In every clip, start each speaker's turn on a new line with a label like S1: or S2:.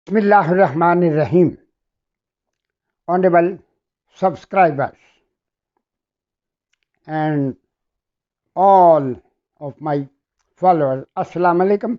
S1: Bismillah ar-Rahman ar-Rahim. Honorable subscribers and all of my followers, Assalamu alaikum.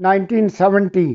S1: 1970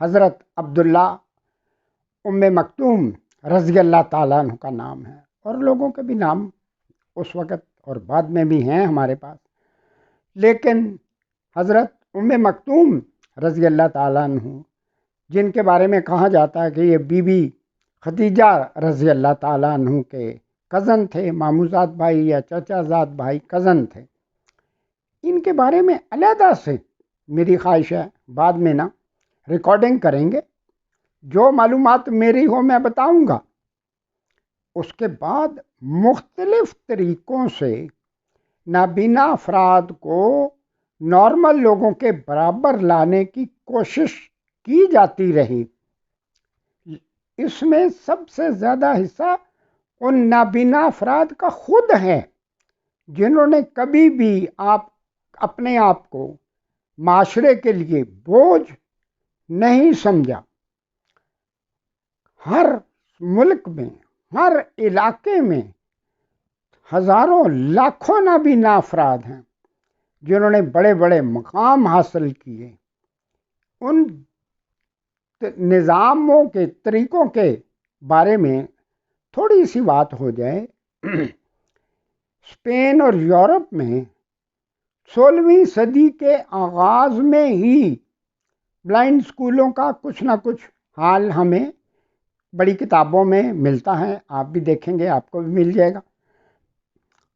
S1: حضرت عبداللہ ام مکتوم رضی اللہ تعالیٰ عنہ کا نام ہے، اور لوگوں کے بھی نام اس وقت اور بعد میں بھی ہیں ہمارے پاس، لیکن حضرت ام مکتوم رضی اللہ تعالیٰ عنہ جن کے بارے میں کہا جاتا ہے کہ یہ بی بی خدیجہ رضی اللہ تعالیٰ عنہ کے کزن تھے، ماموزاد بھائی یا چچا زاد بھائی کزن تھے، ان کے بارے میں علیحدہ سے میری خواہش ہے بعد میں نا ریکارڈنگ کریں گے، جو معلومات میری ہو میں بتاؤں گا۔ اس کے بعد مختلف طریقوں سے نابینا افراد کو نارمل لوگوں کے برابر لانے کی کوشش کی جاتی رہی۔ اس میں سب سے زیادہ حصہ ان نابینا افراد کا خود ہے جنہوں نے کبھی بھی اپنے آپ کو معاشرے کے لیے بوجھ نہیں سمجھا۔ ہر ملک میں، ہر علاقے میں ہزاروں لاکھوں نابینا افراد ہیں جنہوں نے بڑے بڑے مقام حاصل کیے۔ ان نظاموں کے طریقوں کے بارے میں تھوڑی سی بات ہو جائے۔ اسپین اور یورپ میں 16ویں صدی کے آغاز میں ہی بلائنڈ اسکولوں کا کچھ نہ کچھ حال ہمیں بڑی کتابوں میں ملتا ہے، آپ بھی دیکھیں گے، آپ کو بھی مل جائے گا۔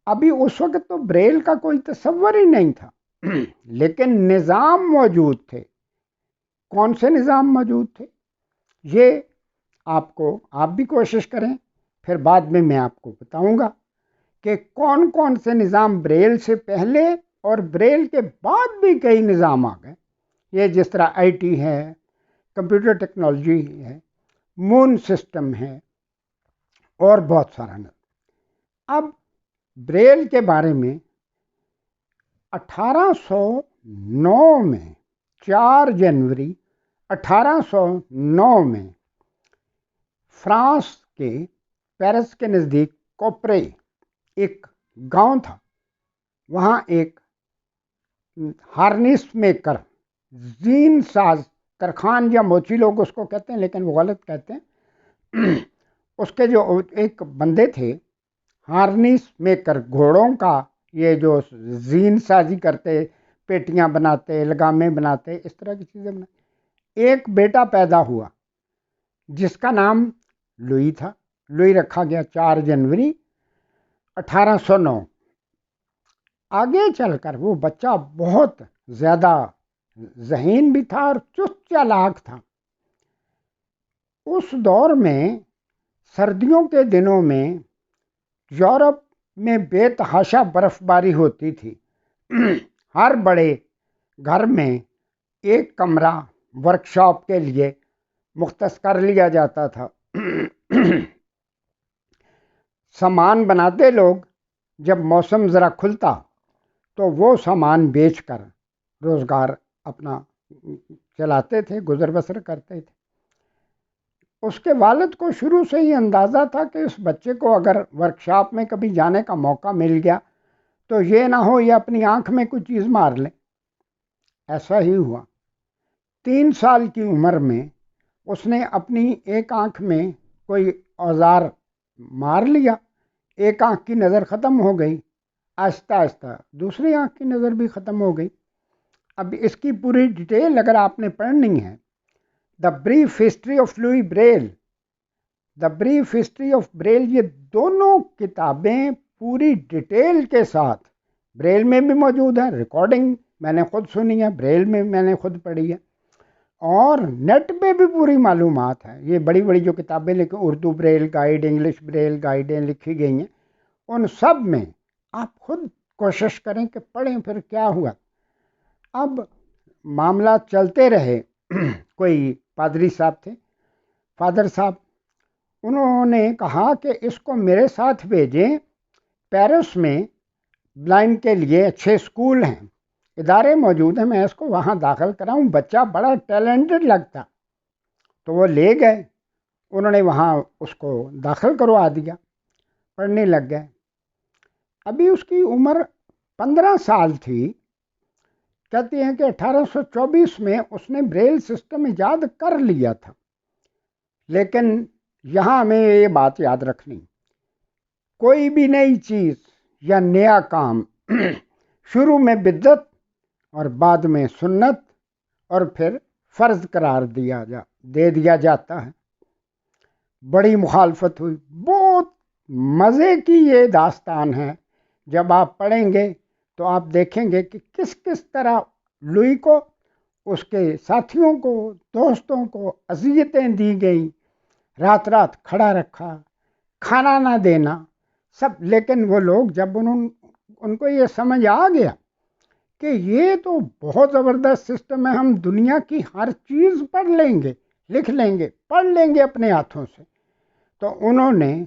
S1: ابھی اس وقت تو بریل کا کوئی تصور ہی نہیں تھا، لیکن نظام موجود تھے۔ کون سے نظام موجود تھے یہ آپ بھی کوشش کریں، پھر بعد میں آپ کو بتاؤں گا کہ کون کون سے نظام بریل سے پہلے اور بریل کے بعد بھی کئی نظام آ گئے۔ یہ جس طرح آئی ٹی ہے، کمپیوٹر ٹیکنالوجی ہے، مون سسٹم ہے، اور بہت سارا اب بریل کے بارے میں 1809 میں 4 جنوری 1809 میں فرانس کے پیرس کے نزدیک کوپرے ایک گاؤں تھا، وہاں ایک ہارنیس میکر، زین ساز، ترخان یا موچی لوگ اس کو کہتے ہیں لیکن وہ غلط کہتے ہیں، اس کے جو ایک بندے تھے ہارنیس میکر، گھوڑوں کا یہ جو زین سازی کرتے، پیٹیاں بناتے، لگامیں بناتے، اس طرح کی چیزیں بناتے، ایک بیٹا پیدا ہوا جس کا نام لوئی تھا۔ لوئی رکھا گیا 4 جنوری 1809۔ آگے چل کر وہ بچہ بہت زیادہ ذہین بھی تھا اور چست چالاک تھا۔ اس دور میں سردیوں کے دنوں میں یورپ میں بے تحاشا برف باری ہوتی تھی۔ ہر بڑے گھر میں ایک کمرہ ورکشاپ کے لیے مختص کر لیا جاتا تھا۔ سامان بناتے لوگ جب موسم ذرا کھلتا تو وہ سامان بیچ کر روزگار اپنا چلاتے تھے، گزر بسر کرتے تھے۔ اس کے والد کو شروع سے ہی اندازہ تھا کہ اس بچے کو اگر ورکشاپ میں کبھی جانے کا موقع مل گیا تو یہ نہ ہو یہ اپنی آنکھ میں کوئی چیز مار لے۔ ایسا ہی ہوا۔ 3 سال کی عمر میں اس نے اپنی ایک آنکھ میں کوئی اوزار مار لیا، ایک آنکھ کی نظر ختم ہو گئی، آہستہ آہستہ دوسری آنکھ کی نظر بھی ختم ہو گئی۔ اب اس کی پوری ڈیٹیل اگر آپ نے پڑھنی ہے، the brief history of Louis Braille, the brief history of Braille, یہ دونوں کتابیں پوری ڈیٹیل کے ساتھ بریل میں بھی موجود ہے، ریکارڈنگ میں نے خود سنی ہے، بریل میں نے خود پڑھی ہے، اور نیٹ پہ بھی پوری معلومات ہے۔ یہ بڑی بڑی جو کتابیں لیکن Urdu Braille guide, English Braille گائیڈیں لکھی گئی ہیں، ان سب میں آپ خود کوشش کریں کہ پڑھیں پھر کیا ہوا۔ اب معاملہ چلتے رہے۔ کوئی پادری صاحب تھے، فادر صاحب، انہوں نے کہا کہ اس کو میرے ساتھ بھیجیں، پیرس میں بلائنڈ کے لیے اچھے اسکول ہیں، ادارے موجود ہیں، میں اس کو وہاں داخل کراؤں، بچہ بڑا ٹیلنٹڈ لگتا۔ تو وہ لے گئے، انہوں نے وہاں اس کو داخل کروا دیا، پڑھنے لگ گئے۔ ابھی اس کی عمر 15 سال تھی کہتی ہیں کہ 1824 میں اس نے بریل سسٹم ایجاد کر لیا تھا، لیکن یہاں ہمیں یہ بات یاد رکھنی، کوئی بھی نئی چیز یا نیا کام شروع میں بدعت اور بعد میں سنت اور پھر فرض قرار دے دیا جاتا ہے۔ بڑی مخالفت ہوئی، بہت مزے کی یہ داستان ہے، جب آپ پڑھیں گے تو آپ دیکھیں گے کہ کس کس طرح لوئی کو، اس کے ساتھیوں کو، دوستوں کو اذیتیں دی گئی، رات رات کھڑا رکھا، کھانا نہ دینا سب۔ لیکن وہ لوگ جب ان کو یہ سمجھ آ گیا کہ یہ تو بہت زبردست سسٹم ہے، ہم دنیا کی ہر چیز پڑھ لیں گے، لکھ لیں گے، پڑھ لیں گے اپنے ہاتھوں سے، تو انہوں نے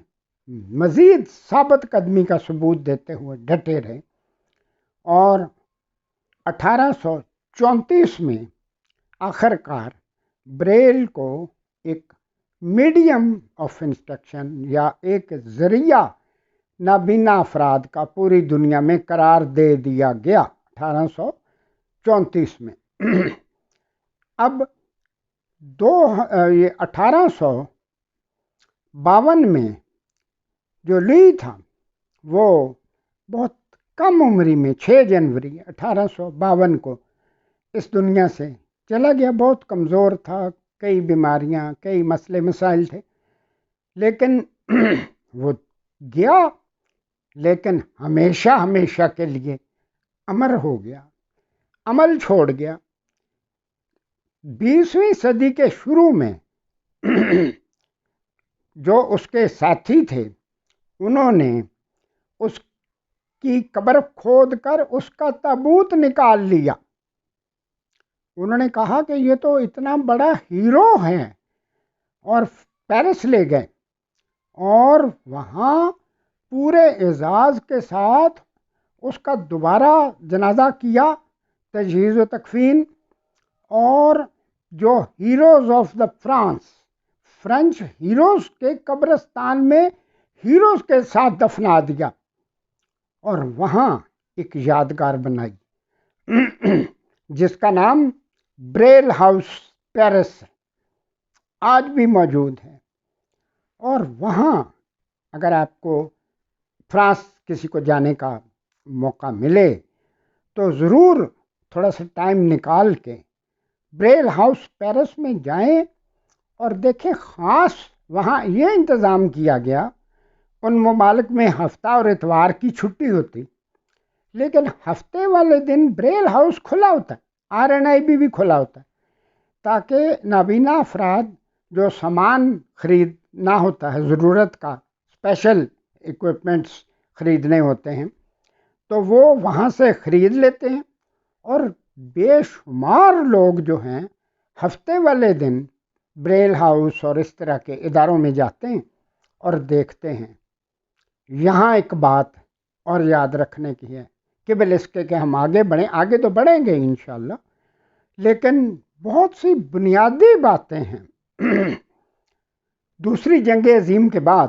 S1: مزید ثابت قدمی کا ثبوت دیتے ہوئے ڈٹے رہے، اور 1834 میں آخر کار بریل کو ایک میڈیم آف انسٹرکشن یا ایک ذریعہ نابینا افراد کا پوری دنیا میں قرار دے دیا گیا 1834 میں۔ اب 1852 میں جو لوئی تھا وہ بہت کم عمری میں 6 جنوری 1852 کو اس دنیا سے چلا گیا۔ بہت کمزور تھا، کئی بیماریاں، کئی مسئلے مسائل تھے، لیکن وہ گیا، لیکن ہمیشہ ہمیشہ کے لیے امر ہو گیا، عمل چھوڑ گیا۔ 20ویں صدی کے شروع میں جو اس کے ساتھی تھے انہوں نے اس کی قبر کھود کر اس کا تابوت نکال لیا۔ انہوں نے کہا کہ یہ تو اتنا بڑا ہیرو ہے، اور پیرس لے گئے اور وہاں پورے اعزاز کے ساتھ اس کا دوبارہ جنازہ کیا، تجہیز و تکفین، اور جو heroes of the French heroes کے قبرستان میں ہیروز کے ساتھ دفنا دیا، اور وہاں ایک یادگار بنائی جس کا نام بریل ہاؤس پیرس آج بھی موجود ہے۔ اور وہاں اگر آپ کو فرانس کسی کو جانے کا موقع ملے تو ضرور تھوڑا سا ٹائم نکال کے بریل ہاؤس پیرس میں جائیں اور دیکھیں۔ خاص وہاں یہ انتظام کیا گیا، ان ممالک میں ہفتہ اور اتوار کی چھٹی ہوتی، لیکن ہفتے والے دن بریل ہاؤس کھلا ہوتا ہے، RNIB بھی کھلا ہوتا ہے، تاکہ نابینا افراد جو سامان خریدنا ہوتا ہے، ضرورت کا اسپیشل ایکوپمنٹس خریدنے ہوتے ہیں، تو وہ وہاں سے خرید لیتے ہیں، اور بے شمار لوگ جو ہیں ہفتے والے دن بریل ہاؤس اور اس طرح کے اداروں میں جاتے ہیں اور دیکھتے ہیں۔ یہاں ایک بات اور یاد رکھنے کی ہے کہ بل اس کے کہ ہم آگے بڑھیں، آگے تو بڑھیں گے انشاءاللہ، لیکن بہت سی بنیادی باتیں ہیں۔ دوسری جنگ عظیم کے بعد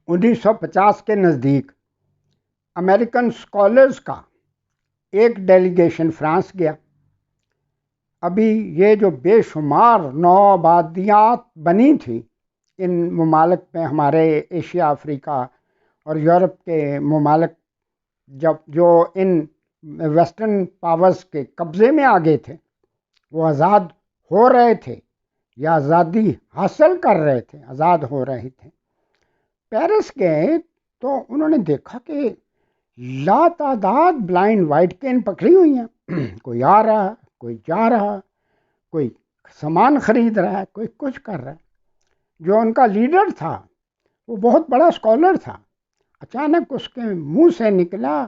S1: 1950 کے نزدیک امریکن اسکالرز کا ایک ڈیلیگیشن فرانس گیا۔ ابھی یہ جو بے شمار نو آبادیات بنی تھی ان ممالک میں، ہمارے ایشیا، افریقہ اور یورپ کے ممالک جو ان ویسٹرن پاورز کے قبضے میں آ گئے تھے، وہ آزاد ہو رہے تھے یا آزادی حاصل کر رہے تھے، آزاد ہو رہے تھے۔ پیرس گئے تو انہوں نے دیکھا کہ لاتعداد بلائنڈ وائٹ کین پکڑی ہوئی ہیں، کوئی آ رہا ہے، کوئی جا رہا، کوئی سامان خرید رہا ہے، کوئی کچھ کر رہا ہے۔ جو ان کا لیڈر تھا وہ بہت بڑا اسکالر تھا، اچانک اس کے منہ سے نکلا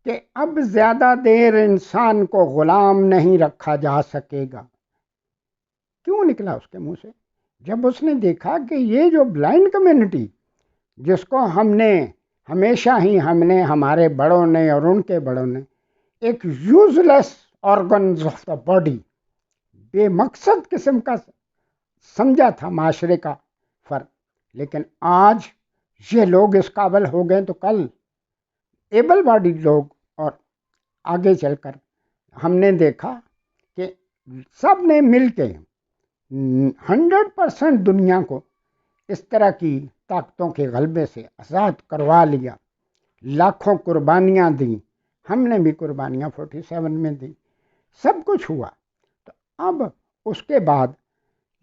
S1: کہ اب زیادہ دیر انسان کو غلام نہیں رکھا جا سکے گا۔ کیوں نکلا اس کے منہ سے؟ جب اس نے دیکھا کہ یہ جو بلائنڈ کمیونٹی، جس کو ہم نے ہمارے بڑوں نے اور ان کے بڑوں نے ایک useless organs of the body, بے مقصد قسم کا سمجھا تھا معاشرے کا فرد، لیکن آج یہ لوگ اس قابل ہو گئے تو کل ایبل باڈی لوگ اور آگے چل کر ہم نے دیکھا کہ سب نے مل کے 100% دنیا کو اس طرح کی طاقتوں کے غلبے سے آزاد کروا لیا، لاکھوں قربانیاں دیں، ہم نے بھی قربانیاں 47 میں دیں، سب کچھ ہوا۔ تو اب اس کے بعد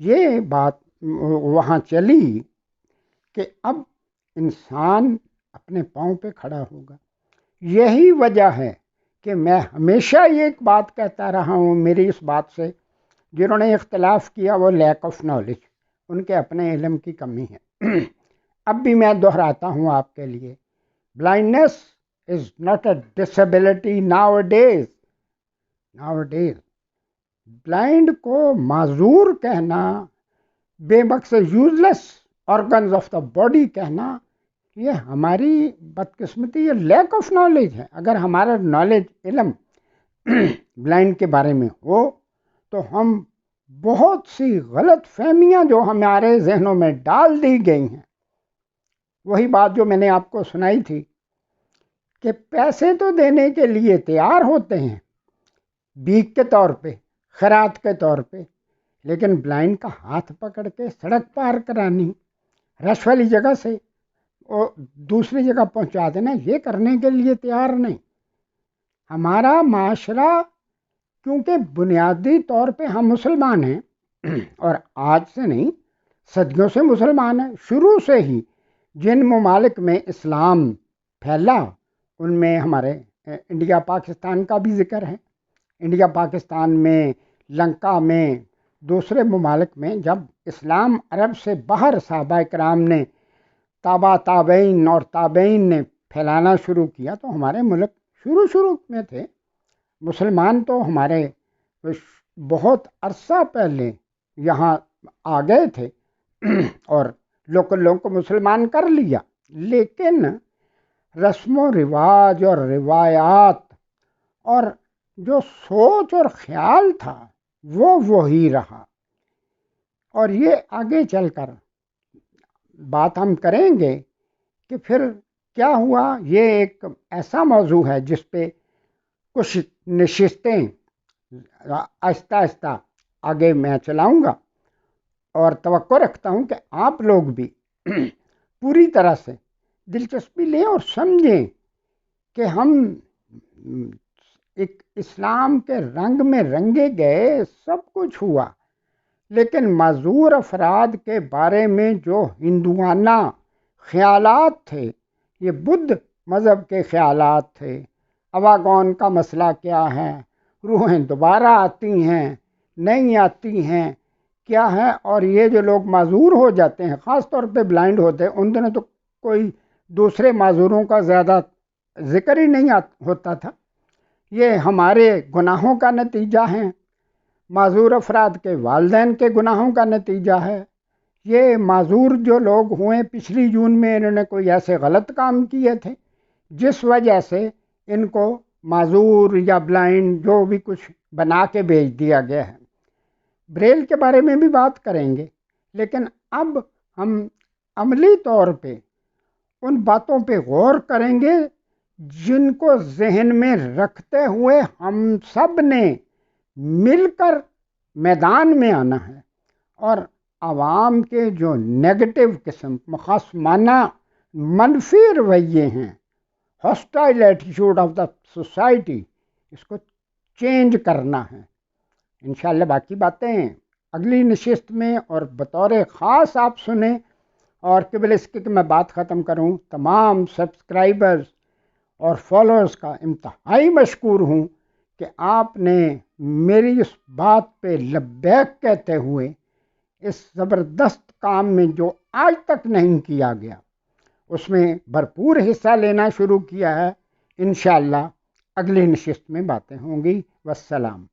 S1: یہ بات وہاں چلی کہ اب انسان اپنے پاؤں پہ کھڑا ہوگا۔ یہی وجہ ہے کہ میں ہمیشہ یہ ایک بات کہتا رہا ہوں، میری اس بات سے جنہوں نے اختلاف کیا وہ لیک آف نالج، ان کے اپنے علم کی کمی ہے۔ اب بھی میں دہراتا ہوں آپ کے لیے، blindness is not a disability nowadays. Blind کو معذور کہنا، بے مقصد useless organs of the body کہنا، یہ ہماری بدقسمتی، یہ لیک آف نالج ہے۔ اگر ہمارا نالج، علم بلائنڈ کے بارے میں ہو تو ہم بہت سی غلط فہمیاں جو ہمارے ذہنوں میں ڈال دی گئی ہیں، وہی بات جو میں نے آپ کو سنائی تھی کہ پیسے تو دینے کے لیے تیار ہوتے ہیں بھیک کے طور پہ، خیرات کے طور پہ، لیکن بلائنڈ کا ہاتھ پکڑ کے سڑک پار کرانی، رش والی جگہ سے اور دوسری جگہ پہنچا دینا، یہ کرنے کے لیے تیار نہیں۔ ہمارا معاشرہ، کیونکہ بنیادی طور پہ ہم مسلمان ہیں، اور آج سے نہیں، صدیوں سے مسلمان ہیں، شروع سے ہی جن ممالک میں اسلام پھیلا ان میں ہمارے انڈیا پاکستان کا بھی ذکر ہے۔ انڈیا پاکستان میں، لنکا میں، دوسرے ممالک میں جب اسلام عرب سے باہر صحابہ کرام نے، تابعین اور تابعین نے پھیلانا شروع کیا تو ہمارے ملک شروع میں تھے مسلمان، تو ہمارے بہت عرصہ پہلے یہاں آ گئے تھے اور لوگوں کو مسلمان کر لیا، لیکن رسم و رواج اور روایات اور جو سوچ اور خیال تھا وہ وہی رہا۔ اور یہ آگے چل کر بات ہم کریں گے کہ پھر کیا ہوا۔ یہ ایک ایسا موضوع ہے جس پہ کچھ نشستیں آہستہ آہستہ آگے میں چلاؤں گا، اور توقع رکھتا ہوں کہ آپ لوگ بھی پوری طرح سے دلچسپی لیں اور سمجھیں کہ ہم ایک اسلام کے رنگ میں رنگے گئے، سب کچھ ہوا، لیکن معذور افراد کے بارے میں جو ہندوانہ خیالات تھے، یہ بدھ مذہب کے خیالات تھے۔ اواگون کا مسئلہ کیا ہے، روحیں دوبارہ آتی ہیں نہیں آتی ہیں، کیا ہے، اور یہ جو لوگ معذور ہو جاتے ہیں، خاص طور پہ بلائنڈ ہوتے ہیں، ان دنوں تو کوئی دوسرے معذوروں کا زیادہ ذکر ہی نہیں ہوتا تھا، یہ ہمارے گناہوں کا نتیجہ ہیں، معذور افراد کے والدین کے گناہوں کا نتیجہ ہے۔ یہ معذور جو لوگ ہوئے پچھلی جون میں، انہوں نے کوئی ایسے غلط کام کیے تھے جس وجہ سے ان کو معذور یا بلائنڈ جو بھی کچھ بنا کے بھیج دیا گیا ہے۔ بریل کے بارے میں بھی بات کریں گے، لیکن اب ہم عملی طور پہ ان باتوں پہ غور کریں گے جن کو ذہن میں رکھتے ہوئے ہم سب نے مل کر میدان میں آنا ہے، اور عوام کے جو نیگیٹو قسم، مخاصمانہ منفی رویے ہیں، hostile attitude of the society, اس کو چینج کرنا ہے۔ انشاءاللہ باقی باتیں اگلی نشست میں اور بطور خاص آپ سنیں، اور قبل اس کے کہ میں بات ختم کروں، تمام سبسکرائبرز اور فالوورز کا انتہائی مشکور ہوں کہ آپ نے میری اس بات پہ لبیک کہتے ہوئے اس زبردست کام میں جو آج تک نہیں کیا گیا اس میں بھرپور حصہ لینا شروع کیا ہے۔ انشاءاللہ اگلی نشست میں باتیں ہوں گی۔ والسلام۔